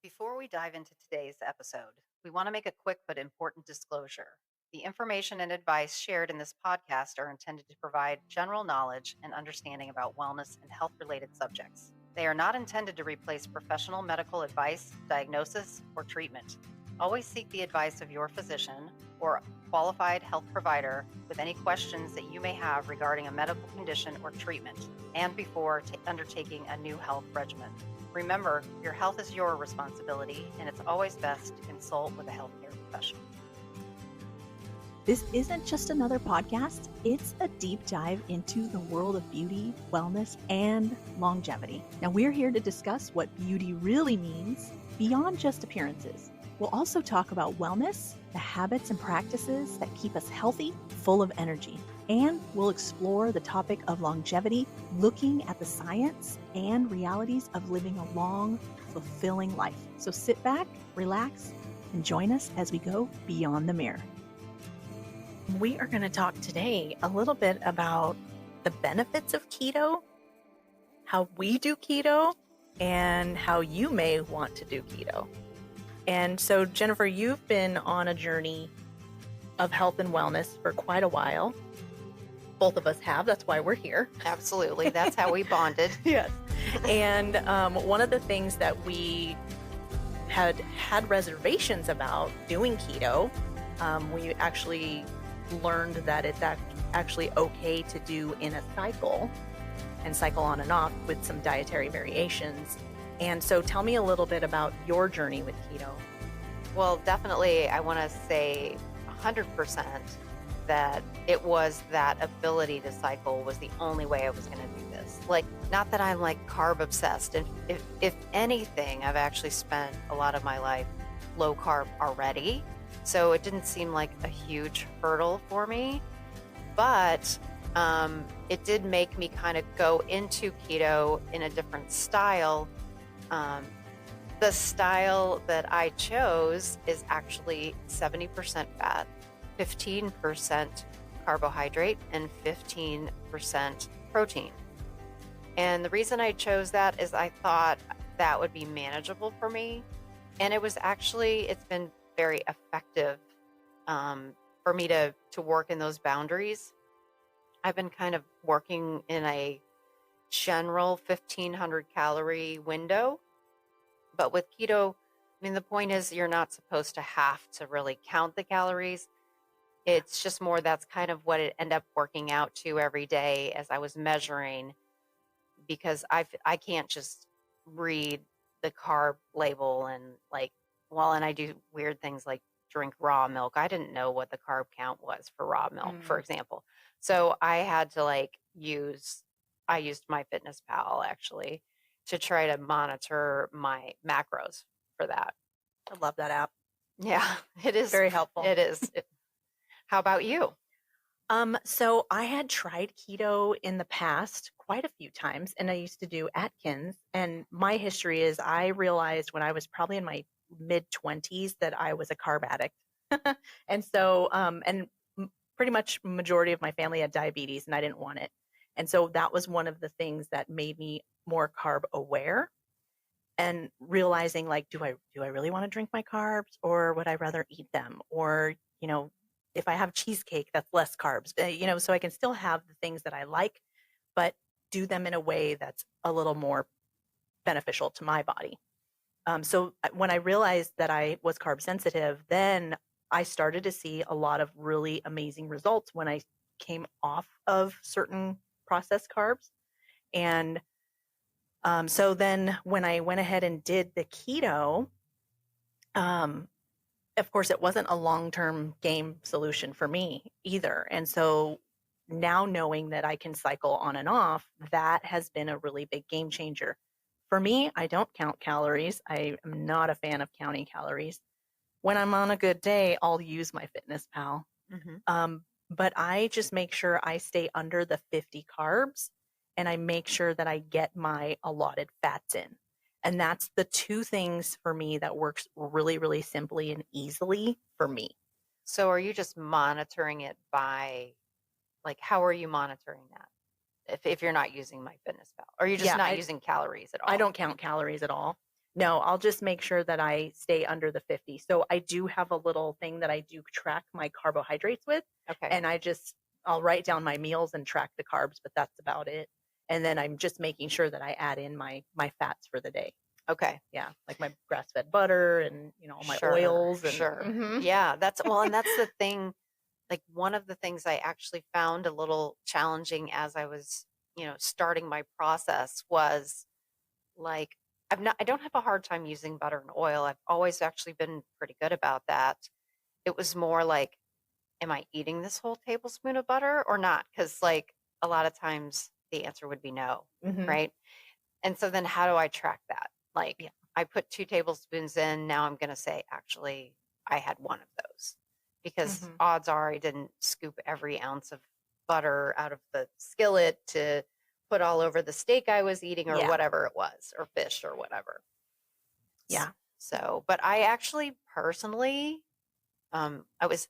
Before we dive into today's episode, we want to make a quick but important disclosure. The information and advice shared in this podcast are intended to provide general knowledge and understanding about wellness and health related subjects. They are not intended to replace professional medical advice, diagnosis, or treatment. Always seek the advice of your physician or qualified health provider with any questions that you may have regarding a medical condition or treatment and before undertaking a new health regimen. Remember, your health is your responsibility, and it's always best to consult with a healthcare professional. This isn't just another podcast, it's a deep dive into the world of beauty, wellness, and longevity. Now, we're here to discuss what beauty really means beyond just appearances. We'll also talk about wellness, the habits and practices that keep us healthy, full of energy. And we'll explore the topic of longevity, looking at the science and realities of living a long, fulfilling life. So sit back, relax, and join us as we go beyond the mirror. We are going to talk today a little bit about the benefits of keto, how we do keto, and how you may want to do keto. And so, Jennifer, you've been on a journey of health and wellness for quite a while. Both of us have. That's why we're here. Absolutely. That's how we bonded. Yes. And one of the things that we had reservations about doing keto, we actually learned that it's actually okay to do in a cycle and cycle on and off with some dietary variations. And so tell me a little bit about your journey with keto. Well, definitely, I want to say 100% that it was that ability to cycle was the only way I was going to do this. Like, not that I'm like carb obsessed. And if anything, I've actually spent a lot of my life low carb already. So it didn't seem like a huge hurdle for me. But it did make me kind of go into keto in a different style. The style that I chose is actually 70% fat, 15% carbohydrate, and 15% protein. And the reason I chose that is I thought that would be manageable for me. And it's been very effective for me to work in those boundaries. I've been kind of working in a general 1,500 calorie window. But with keto, I mean, the point is you're not supposed to have to really count the calories. It's just more that's kind of what it ended up working out to every day as I was measuring, because I can't just read the carb label and and I do weird things like drink raw milk. I didn't know what the carb count was for raw milk, for example. So I had to I used MyFitnessPal actually to try to monitor my macros for that. I love that app. Yeah, it is very helpful. It is. How about you? So I had tried keto in the past quite a few times, and I used to do Atkins. And my history is I realized when I was probably in my mid-20s that I was a carb addict. And so, pretty much majority of my family had diabetes, and I didn't want it. And so that was one of the things that made me more carb aware and realizing, like, do I really want to drink my carbs, or would I rather eat them? Or, if I have cheesecake, that's less carbs, so I can still have the things that I like, but do them in a way that's a little more beneficial to my body. So when I realized that I was carb sensitive, then I started to see a lot of really amazing results when I came off of certain processed carbs. And so then when I went ahead and did the keto, of course, it wasn't a long-term game solution for me either. And so now knowing that I can cycle on and off, that has been a really big game changer. For me, I don't count calories. I am not a fan of counting calories. When I'm on a good day, I'll use MyFitnessPal. But I just make sure I stay under the 50 carbs, and I make sure that I get my allotted fats in. And that's the two things for me that works really, really simply and easily for me. So are you just monitoring it by, how are you monitoring that? If you're not using MyFitnessPal, or are you just not using calories at all? I don't count calories at all. No, I'll just make sure that I stay under the 50. So I do have a little thing that I do track my carbohydrates with, Okay. and I'll write down my meals and track the carbs, but that's about it. And then I'm just making sure that I add in my fats for the day. Okay. Yeah, like my grass-fed butter and, all my Sure. oils and Sure. Mhm. Yeah. And that's the thing. Like one of the things I actually found a little challenging as I was, starting my process was like, I don't have a hard time using butter and oil. I've always actually been pretty good about that. It was more like, am I eating this whole tablespoon of butter or not? Because like a lot of times the answer would be no, Mhm. right? And so then how do I track that? Like Yeah. I put 2 tablespoons in. Now I'm going to say, actually, I had one of those because Mhm. odds are I didn't scoop every ounce of butter out of the skillet to put all over the steak I was eating or Yeah. whatever it was, or fish or whatever. Yeah. So, but I actually personally, I was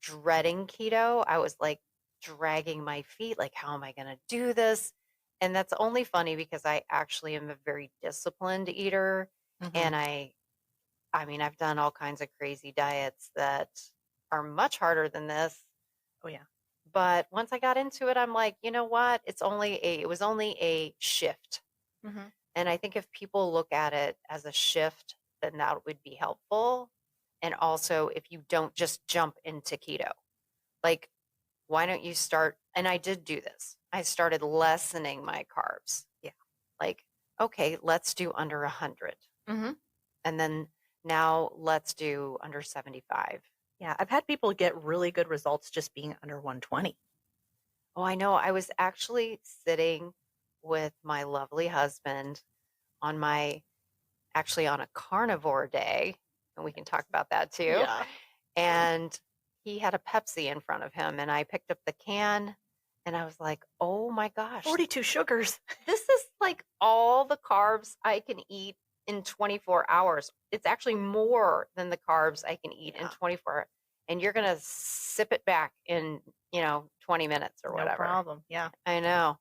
dreading keto. I was like dragging my feet, like, how am I going to do this? And that's only funny because I actually am a very disciplined eater. Mhm. And I mean, I've done all kinds of crazy diets that are much harder than this. Oh yeah. But once I got into it, I'm like, you know what? It was only a shift. Mhm. And I think if people look at it as a shift, then that would be helpful. And also if you don't just jump into keto, like, why don't you start? And I did do this. I started lessening my carbs. Yeah. Like, okay, let's do under 100. Mhm. And then now let's do under 75. Yeah, I've had people get really good results just being under 120. Oh, I know. I was actually sitting with my lovely husband on on a carnivore day, and we can talk about that too. Yeah. And he had a Pepsi in front of him, and I picked up the can, and I was like, oh my gosh, 42 sugars. this is like all the carbs I can eat in 24 hours. It's actually more than the carbs I can eat in Yeah. 24. And you're going to sip it back in, 20 minutes or No whatever. problem. Yeah, I know.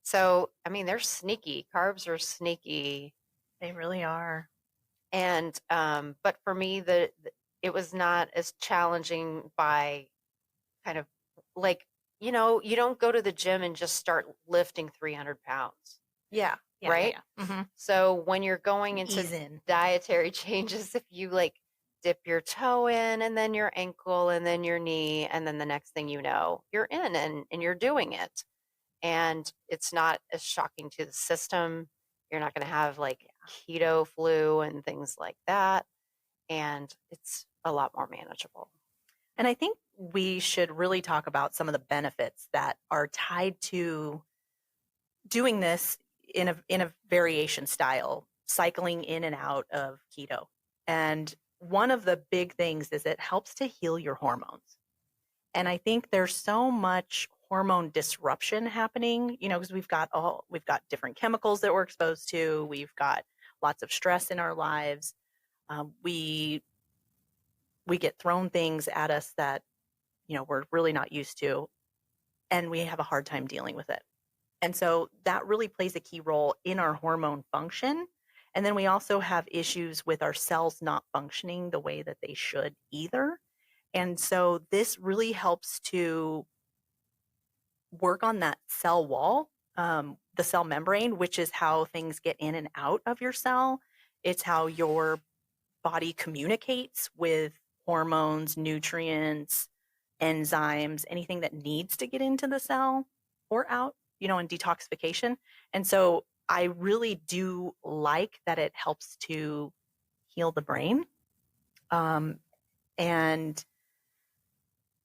So, I mean, they're sneaky. Carbs are sneaky. they really are. And, but for me, it was not as challenging by kind of like, you don't go to the gym and just start lifting 300 pounds. Yeah. Yeah. Right? Yeah. Yeah. Mm-hmm. So when you're going into Ease in. dietary changes, if you like dip your toe in and then your ankle and then your knee, and then the next thing you know, you're in and you're doing it. And it's not as shocking to the system. You're not going to have like keto flu and things like that. And it's a lot more manageable. And I think we should really talk about some of the benefits that are tied to doing this in a variation style, cycling in and out of keto. And one of the big things is it helps to heal your hormones. And I think there's so much hormone disruption happening, because we've got different chemicals that we're exposed to. We've got lots of stress in our lives. We get thrown things at us that, we're really not used to, and we have a hard time dealing with it. And so that really plays a key role in our hormone function. And then we also have issues with our cells not functioning the way that they should either. And so this really helps to work on that cell wall, the cell membrane, which is how things get in and out of your cell. It's how your body communicates with hormones, nutrients, enzymes, anything that needs to get into the cell or out, in detoxification. And so I really do like that it helps to heal the brain. And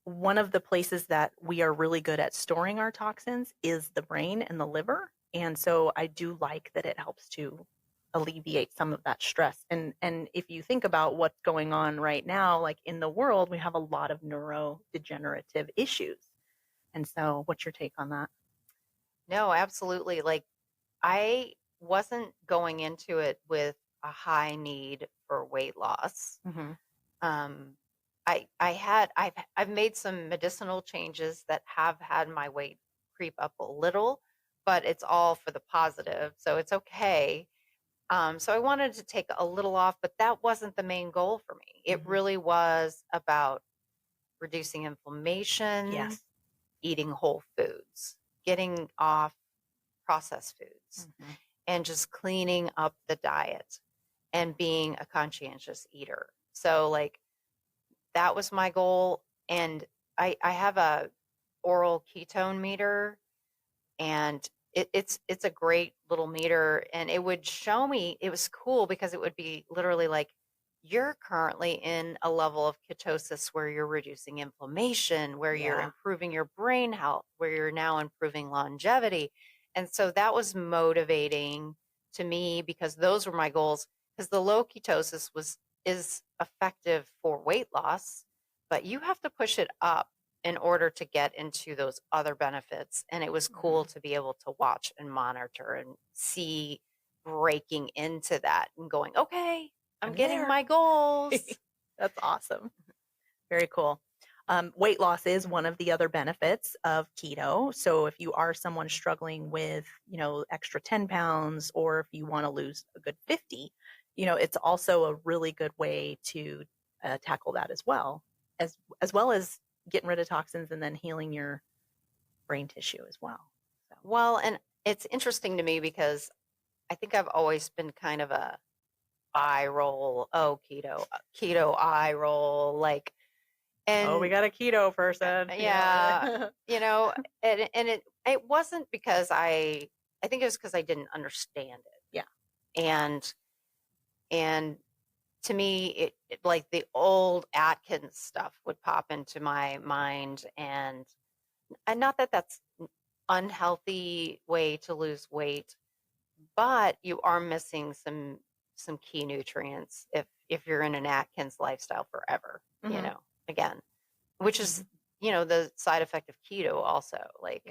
one of the places that we are really good at storing our toxins is the brain and the liver. And so I do like that it helps to alleviate some of that stress. And if you think about what's going on right now, like in the world, we have a lot of neurodegenerative issues. And so what's your take on that? No, absolutely. Like I wasn't going into it with a high need for weight loss. Mm-hmm. Um, I've made some medicinal changes that have had my weight creep up a little, but it's all for the positive, so it's okay. So I wanted to take a little off, but that wasn't the main goal for me. It really was about reducing inflammation, Yes. eating whole foods, getting off processed foods, and just cleaning up the diet and being a conscientious eater. So like that was my goal. And I have a oral ketone meter, and it's a great little meter, and it would show me. It was cool because it would be literally like, you're currently in a level of ketosis where you're reducing inflammation, where you're improving your brain health, where you're now improving longevity. And so that was motivating to me because those were my goals, because the low ketosis is effective for weight loss, but you have to push it up in order to get into those other benefits. And it was cool to be able to watch and monitor and see breaking into that and going, okay, I'm getting my goals. That's awesome. Very cool. Weight loss is one of the other benefits of keto. So if you are someone struggling with, extra 10 pounds, or if you want to lose a good 50, it's also a really good way to tackle that as well as getting rid of toxins and then healing your brain tissue as well. So. Well, and it's interesting to me because I think I've always been kind of a eye roll. Oh, keto eye roll. Like, and we got a keto person. Yeah. And it wasn't because I think it was because I didn't understand it. Yeah. And to me, it like the old Atkins stuff would pop into my mind, and not that that's an unhealthy way to lose weight, but you are missing some key nutrients if you're in an Atkins lifestyle forever, again, which is, the side effect of keto also, like,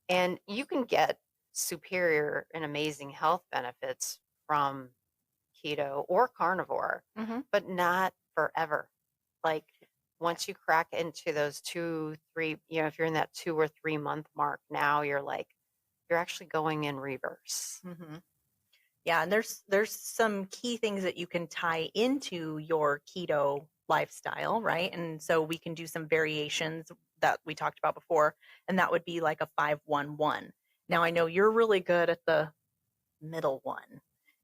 and you can get superior and amazing health benefits from keto or carnivore, but not forever. Like once you crack into those 2, 3, if you're in that 2 or 3 month mark, now you're actually going in reverse. Yeah, and there's some key things that you can tie into your keto lifestyle, right? And so we can do some variations that we talked about before, and that would be like a 5-1-1. Now I know you're really good at the middle one.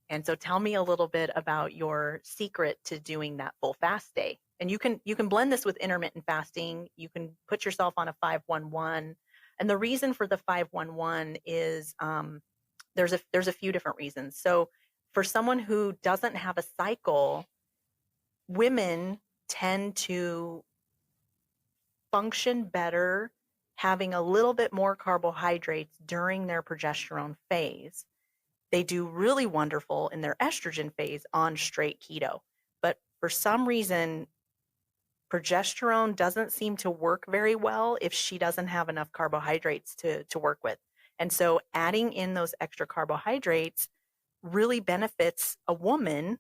And so tell me a little bit about your secret to doing that full fast day. And you can blend this with intermittent fasting. You can put yourself on a 5-1-1. And the reason for the 5-1-1 is there's a few different reasons. So for someone who doesn't have a cycle, women tend to function better having a little bit more carbohydrates during their progesterone phase. They do really wonderful in their estrogen phase on straight keto. But for some reason, progesterone doesn't seem to work very well if she doesn't have enough carbohydrates to work with. And so adding in those extra carbohydrates really benefits a woman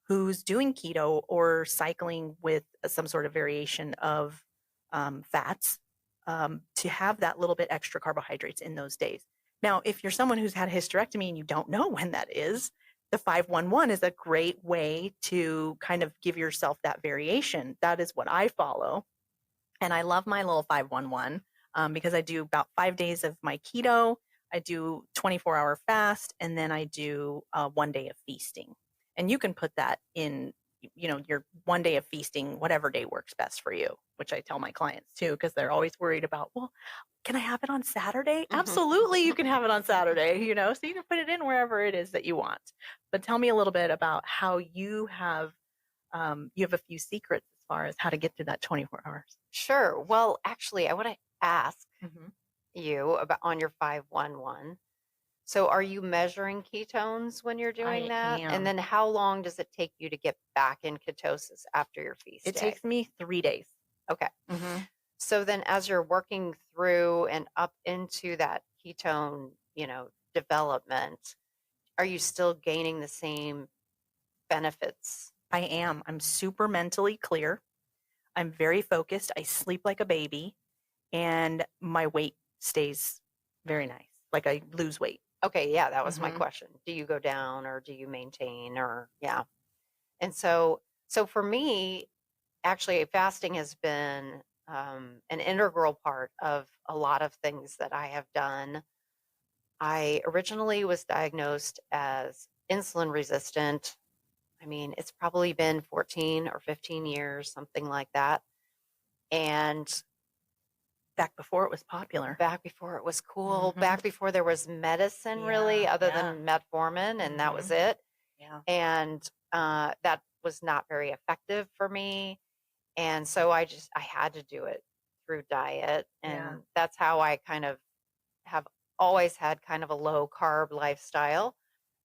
who's doing keto or cycling with some sort of variation of fats to have that little bit extra carbohydrates in those days. Now, if you're someone who's had a hysterectomy and you don't know when that is, the 5-1-1 is a great way to kind of give yourself that variation. That is what I follow. And I love my little 5-1-1 because I do about 5 days of my keto. I do 24-hour fast, and then I do 1 day of feasting. And you can put that in, your 1 day of feasting, whatever day works best for you, which I tell my clients too, because they're always worried about, well, can I have it on Saturday? Absolutely, you can have it on Saturday, so you can put it in wherever it is that you want. But tell me a little bit about how you have a few secrets as far as how to get through that 24 hours. Sure. Well, actually, I want to ask you about on your 5-1-1. So are you measuring ketones when you're doing that? Am. And then how long does it take you to get back in ketosis after your feast It day? takes me 3 days. Okay. So then as you're working through and up into that ketone, development, are you still gaining the same benefits? I am. I'm super mentally clear. I'm very focused. I sleep like a baby, and my weight stays very nice. Like I lose weight. Okay, yeah, that was my Hmm. question. Do you go down or do you maintain or yeah. And so for me, actually fasting has been an integral part of a lot of things that I have done. I originally was diagnosed as insulin resistant. I mean, it's probably been 14 or 15 years, something like that. And Back before it was popular. back before it was cool, Hmm. back before there was medicine really, Yeah, other yeah. than metformin, and that was Hmm. it. Yeah, And that was not very effective for me. And so I had to do it through diet. yeah. And that's how I kind of have always had kind of a low carb lifestyle.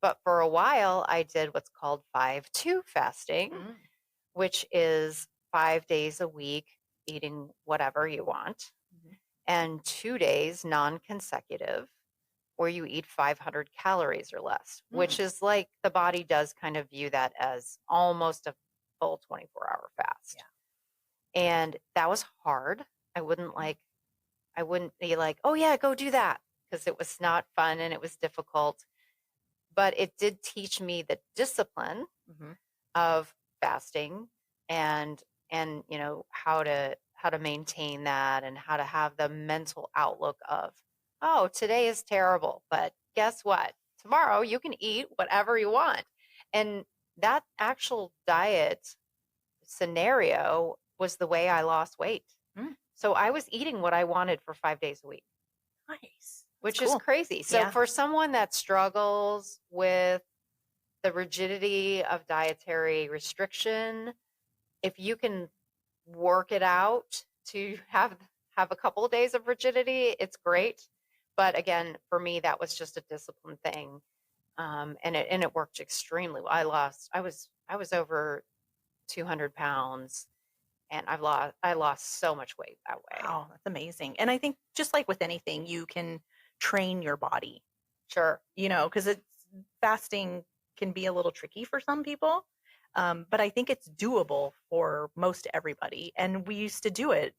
But for a while, I did what's called 5-2 fasting, Mm. which is 5 days a week eating whatever you want, Mhm. and 2 days non consecutive where you eat 500 calories or less, which Mm. is like the body does kind of view that as almost a full 24-hour Yeah. fast. And that was hard. I wouldn't Mm. like, I wouldn't be like, oh yeah, go do that because it was not fun and it was difficult. But it did teach me the discipline Mhm. of fasting and how to maintain that and how to have the mental outlook of, oh, today is terrible, but guess what, tomorrow you can eat whatever you want. And that actual diet scenario was the way I lost weight. Mm. So I was eating what I wanted for 5 days a week, Nice. That's which is cool. crazy. So Yeah. for someone that struggles with the rigidity of dietary restriction, if you can work it out to have a couple of days of rigidity, it's great. But again, for me, that was just a discipline thing, and it worked extremely well. I was over 200 pounds, and I lost so much weight that way. Wow, that's amazing. And I think just like with anything, you can train your body, Sure, because it's fasting can be a little tricky for some people. But I think it's doable for most everybody. And we used to do it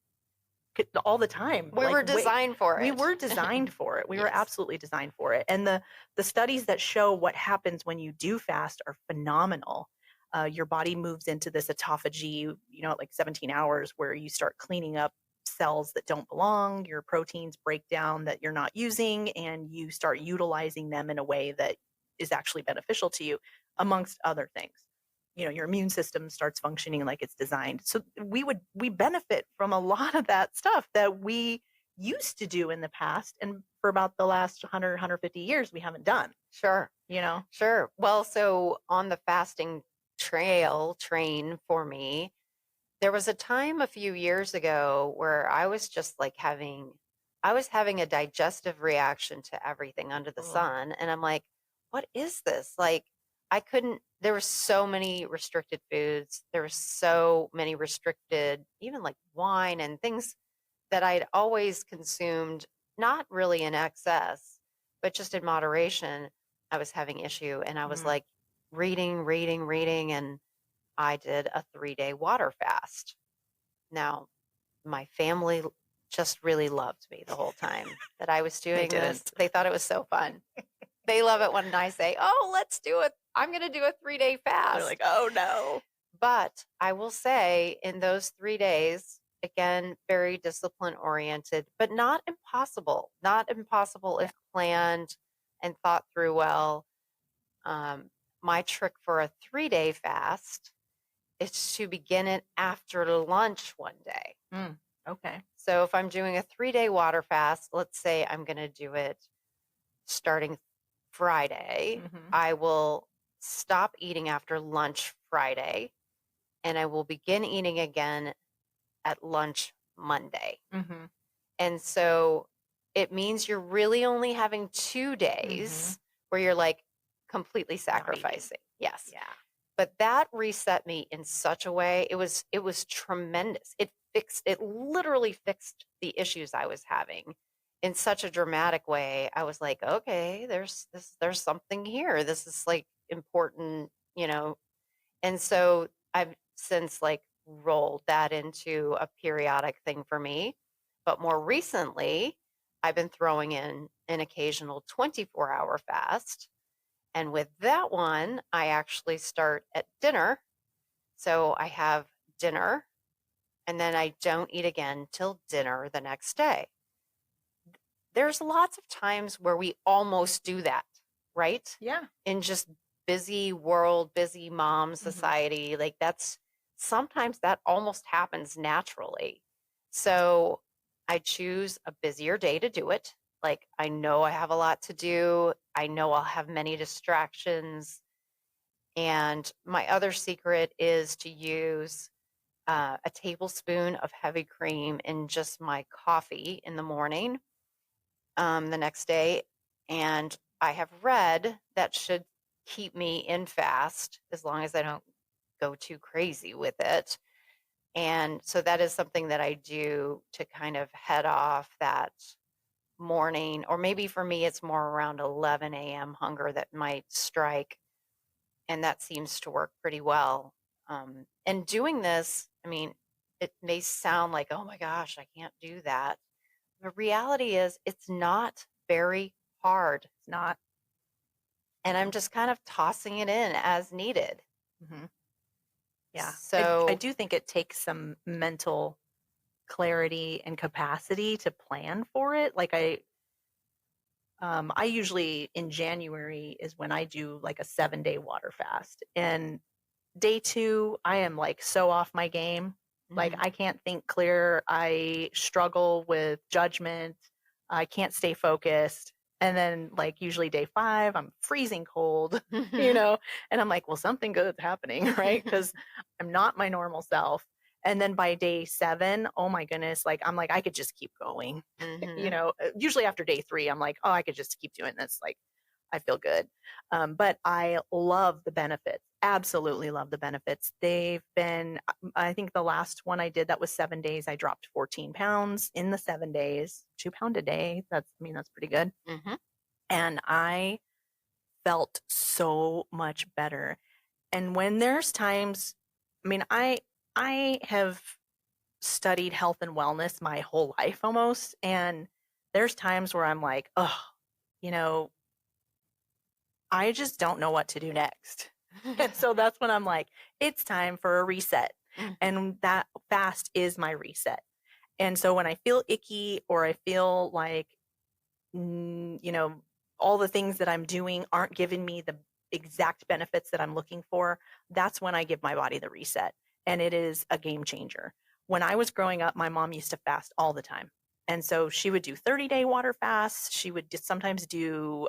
all the time. we were designed for We it. were designed for it. We were Yes, absolutely designed for it. And the studies that show what happens when you do fast are phenomenal. Your body moves into this autophagy, at like 17 hours, where you start cleaning up cells that don't belong. Your proteins break down that you're not using, and you start utilizing them in a way that is actually beneficial to you, amongst other things. Your immune system starts functioning like it's designed. So we benefit from a lot of that stuff that we used to do in the past, and for about the last 150 years we haven't done. sure. you know Sure. Well, so on the fasting train for me, there was a time a few years ago where I was just like I was having a digestive reaction to everything under the Ugh. sun. And I'm like, what is this? Like, there were so many restricted foods. There were so many restricted, even like wine and things that I'd always consumed, not really in excess, but just in moderation. I was having issue, and I was Mm. like reading, and I did a 3-day water fast. Now, my family just really loved me the whole time that I was They doing this. didn't. They thought it was so fun. They love it when I say, oh, let's do it. I'm going to do a 3-day They're like, fast. oh no. But I will say, in those 3 days, again, very discipline oriented, but not impossible. Not impossible Yeah. if planned and thought through well. Um, my trick for a 3-day fast is to begin it after lunch one day. Mm. Okay. So if I'm doing a 3-day water fast, let's say I'm going to do it starting Friday, Hmm. I will stop eating after lunch Friday, and I will begin eating again at lunch Monday. Hmm. And so it means you're really only having 2 Hmm. days where you're like completely Not eating. sacrificing. Yes. Yeah. But that reset me in such a way. It was tremendous. It literally fixed the issues I was having in such a dramatic way. I was like, okay, there's something here. This is like important, you know. And so I've since like rolled that into a periodic thing for me. But more recently, I've been throwing in an occasional 24-hour fast. And with that one, I actually start at dinner. So I have dinner and then I don't eat again till dinner the next day. There's lots of times where we almost do that, right? Yeah. In just busy world, busy mom Mm-hmm. society, like that's sometimes that almost happens naturally. So I choose a busier day to do it. Like I know I have a lot to do. I know I'll have many distractions. And my other secret is to use a tablespoon of heavy cream in just my coffee in the morning, the next day. And I have read that should keep me in fast as long as I don't go too crazy with it. And so that is something that I do to kind of head off that morning, or maybe for me, it's more around 11 a.m. hunger that might strike. And that seems to work pretty well. And doing this, I mean, it may sound like, oh my gosh, I can't do that. The reality is, it's not very hard. It's not. And I'm just kind of tossing it in as needed. Mm-hmm. Yeah. I So, do think it takes some mental clarity and capacity to plan for it. Like I usually in January is when I do like a 7-day water fast. And day 2, I am like so off my game. Like mhm. I can't think clear. I struggle with judgment. I can't stay focused. And then like usually day 5, I'm freezing cold, and I'm like, well, something good's happening, right? Because I'm not my normal self. And then by day 7, oh my goodness, like I'm like, I could just keep going. Mhm. Usually after day 3, I'm like, oh, I could just keep doing this. Like I feel good. But I love the benefits. Absolutely love the benefits. They've been, I think the last one I did that was 7 days. I dropped 14 pounds in the 7 days, 2 pound a day. That's pretty good. Mhm. And I felt so much better. And when there's times, I mean, I have studied health and wellness my whole life almost. And there's times where I'm like, oh, you know, I just don't know what to do next. And so that's when I'm like, it's time for a reset. Mhm. And that fast is my reset. And so when I feel icky or I feel like, all the things that I'm doing aren't giving me the exact benefits that I'm looking for, that's when I give my body the reset. And it is a game changer. When I was growing up, my mom used to fast all the time. And so she would do 30-day water fasts. She would just sometimes do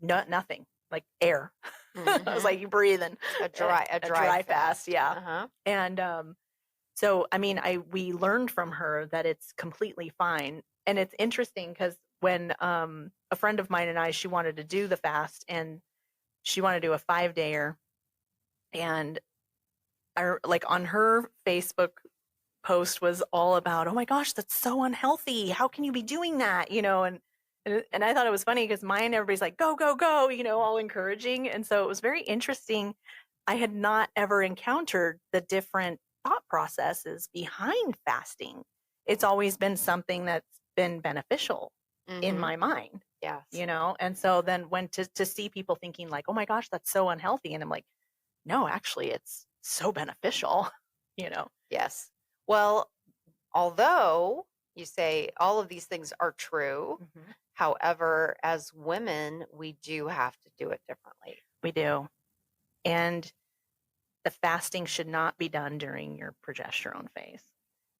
nothing, like air. I was Mhm. like, you breathing. A dry fast, yeah. Uh-huh. And so I mean, we learned from her that it's completely fine. And it's interesting because when a friend of mine and I, she wanted to do the fast and she wanted to do a 5-dayer, and I like on her Facebook post was all about, oh my gosh, that's so unhealthy. How can you be doing that? And I thought it was funny because mine, everybody's like, go, go, go, all encouraging. And so it was very interesting. I had not ever encountered the different thought processes behind fasting. It's always been something that's been beneficial in Mhm. my mind, Yes. and so then when to see people thinking like, oh my gosh, that's so unhealthy. And I'm like, no, actually, it's so beneficial, you know? Yes. Well, although you say all of these things are true, Mhm. however, as women, we do have to do it differently. We do. And the fasting should not be done during your progesterone phase.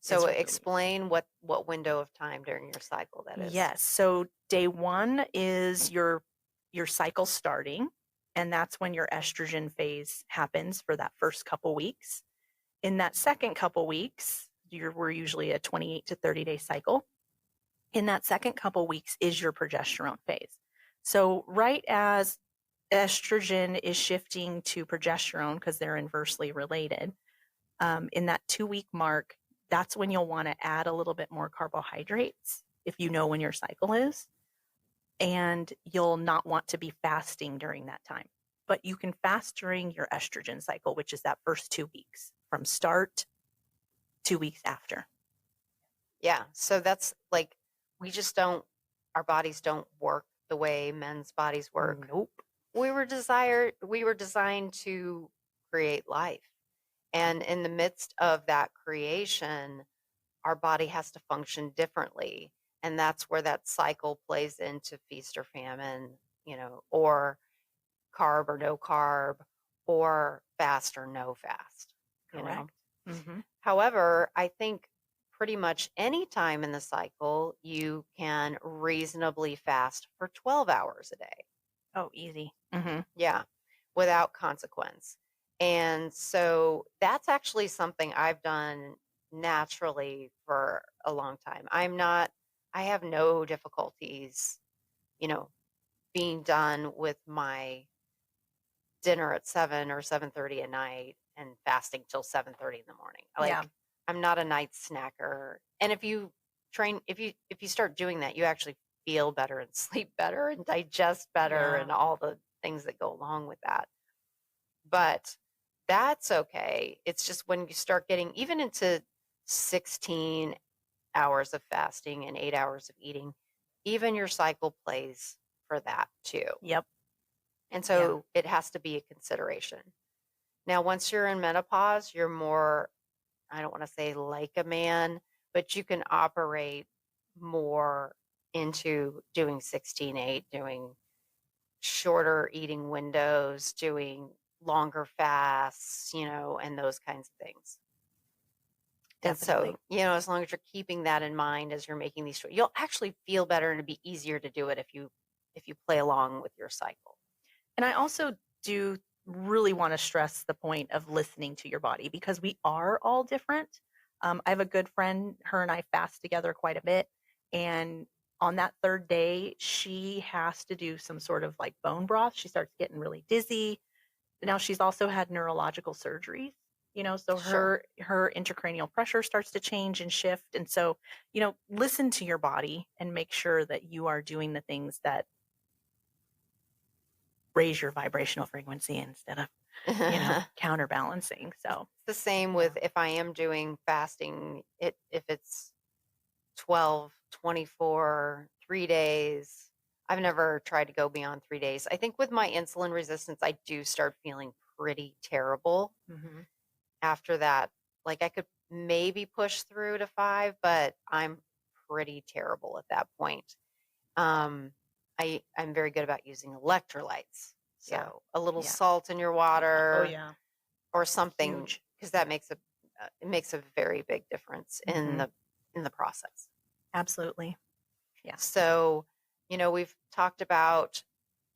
So Really explain what window of time during your cycle that is. Yes. So day 1 is your cycle starting, and that's when your estrogen phase happens for that first couple weeks. In that second couple weeks, we're usually a 28 to 30-day cycle. In that second couple weeks is your progesterone phase. So right as estrogen is shifting to progesterone, because they're inversely related, in that 2-week mark, that's when you'll want to add a little bit more carbohydrates if you know when your cycle is. And you'll not want to be fasting during that time. But you can fast during your estrogen cycle, which is that first 2 weeks from start 2 weeks after. Yeah. So that's like we just don't, our bodies don't work the way men's bodies work. Nope. We were designed to create life. And in the midst of that creation, our body has to function differently. And that's where that cycle plays into feast or famine, or carb or no carb, or fast or no fast, Correct. Mm-hmm. However, I think pretty much any time in the cycle, you can reasonably fast for 12 hours a day. Oh, easy. Mm-hmm. Yeah, without consequence. And so that's actually something I've done naturally for a long time. I have no difficulties, being done with my dinner at 7 or 7:30 at night and fasting till 7:30 in the morning. Yeah. I'm not a night snacker. And if you start doing that, you actually feel better and sleep better and digest better Yeah. and all the things that go along with that. But that's okay. It's just when you start getting even into 16 hours of fasting and 8 hours of eating, even your cycle plays for that too. Yep. And so it has to be a consideration. Now, once you're in menopause, you're more, I don't want to say like a man, but you can operate more into doing 16/8, doing shorter eating windows, doing longer fasts, and those kinds of things. Definitely. And so, as long as you're keeping that in mind as you're making these, you'll actually feel better and it'll be easier to do it if you play along with your cycle. And I also do really want to stress the point of listening to your body because we are all different. I have a good friend, her and I fast together quite a bit. And on that third day, she has to do some sort of like bone broth. She starts getting really dizzy. Now she's also had neurological surgeries, so Sure. her intracranial pressure starts to change and shift. And so, listen to your body and make sure that you are doing the things that raise your vibrational frequency instead of, counterbalancing. So It's the same with if I am doing fasting, if it's 12, 24, 3 days. I've never tried to go beyond 3 days. I think with my insulin resistance, I do start feeling pretty terrible mm-hmm. after that. Like I could maybe push through to 5, but I'm pretty terrible at that point. I'm very good about using electrolytes. So a little salt in your water. Oh yeah. Or something, Huge. because that makes a very big difference in the process. Absolutely. Yeah. So, we've talked about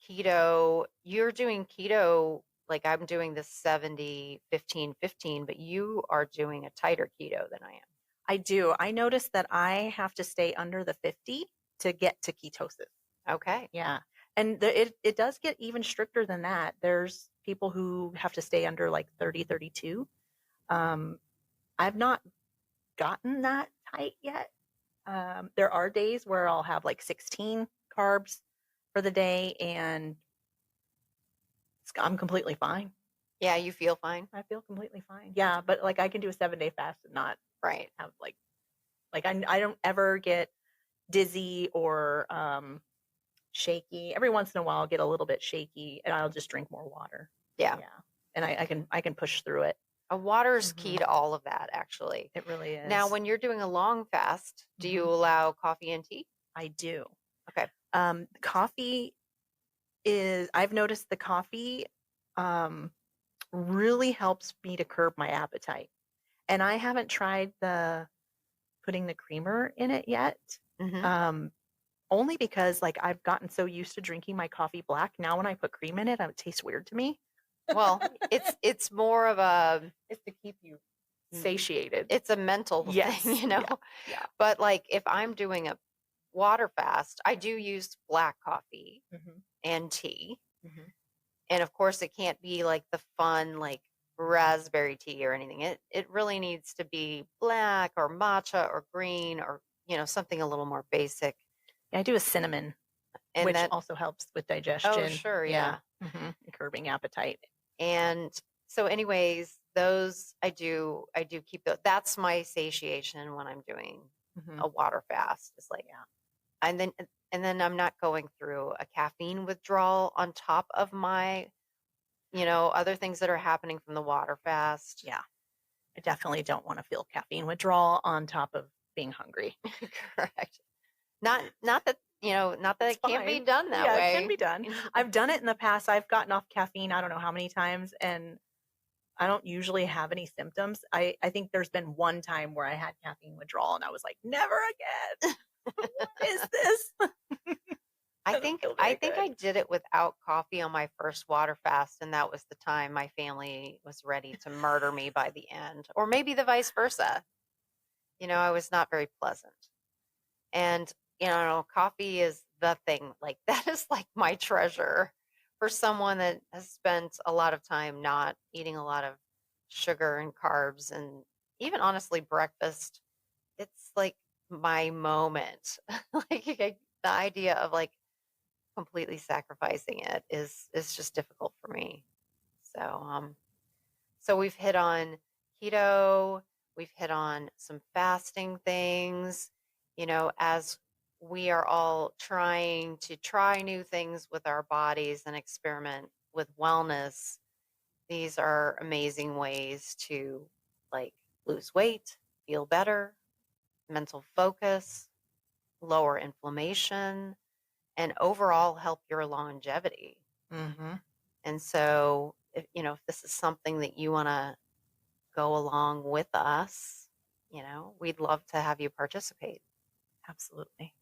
keto. You're doing keto like I'm doing the 70-15-15, but you are doing a tighter keto than I am. I do. I noticed that I have to stay under the 50 to get to ketosis. Okay. Yeah. And it does get even stricter than that. There's people who have to stay under like 30, 32. I've not gotten that tight yet. There are days where I'll have like 16 carbs for the day and I'm completely fine. Yeah, you feel fine? I feel completely fine. Yeah, but like I can do a 7-day fast and not have like I don't ever get dizzy or shaky. Every once in a while I'll get a little bit shaky and I'll just drink more water. Yeah. And I can push through it. Water's key to all of that, actually. It really is. Now, when you're doing a long fast, do you allow coffee and tea? I do. Okay. Coffee I've noticed the coffee really helps me to curb my appetite. And I haven't tried putting the creamer in it yet. Only because like I've gotten so used to drinking my coffee black. Now when I put cream in it, it tastes weird to me. Well, it's more of it's to keep you satiated. It's a mental thing, Yeah. But like if I'm doing a water fast, I do use black coffee and tea. And of course it can't be like the fun like raspberry tea or anything. It really needs to be black or matcha or green or something a little more basic. Yeah, I do a cinnamon, and which also helps with digestion. Oh, sure, yeah. And curbing appetite. And so anyways, those I do keep those. That's my satiation when I'm doing a water fast. It's like, and then I'm not going through a caffeine withdrawal on top of my, other things that are happening from the water fast. Yeah. I definitely don't want to feel caffeine withdrawal on top of being hungry. Correct. Not that, not that It's it can't be fine. done that Yeah, it can way. be done. I've done it in the past. I've gotten off caffeine, I don't know how many times, and I don't usually have any symptoms. I think there's been one time where I had caffeine withdrawal and I was like, never again. What is this? I Doesn't think feel I very think good. I did it without coffee on my first water fast, and that was the time my family was ready to murder me by the end, or maybe the vice versa. I was not very pleasant. And, coffee is the thing. Like that is like my treasure for someone that has spent a lot of time not eating a lot of sugar and carbs and even honestly breakfast. It's like my moment. The idea of like completely sacrificing it is just difficult for me. So we've hit on keto, we've hit on some fasting things, as we are all trying to try new things with our bodies and experiment with wellness. These are amazing ways to like lose weight, feel better, mental focus, lower inflammation, and overall help your longevity. Mm-hmm. And so, if this is something that you want to go along with us, we'd love to have you participate. Absolutely.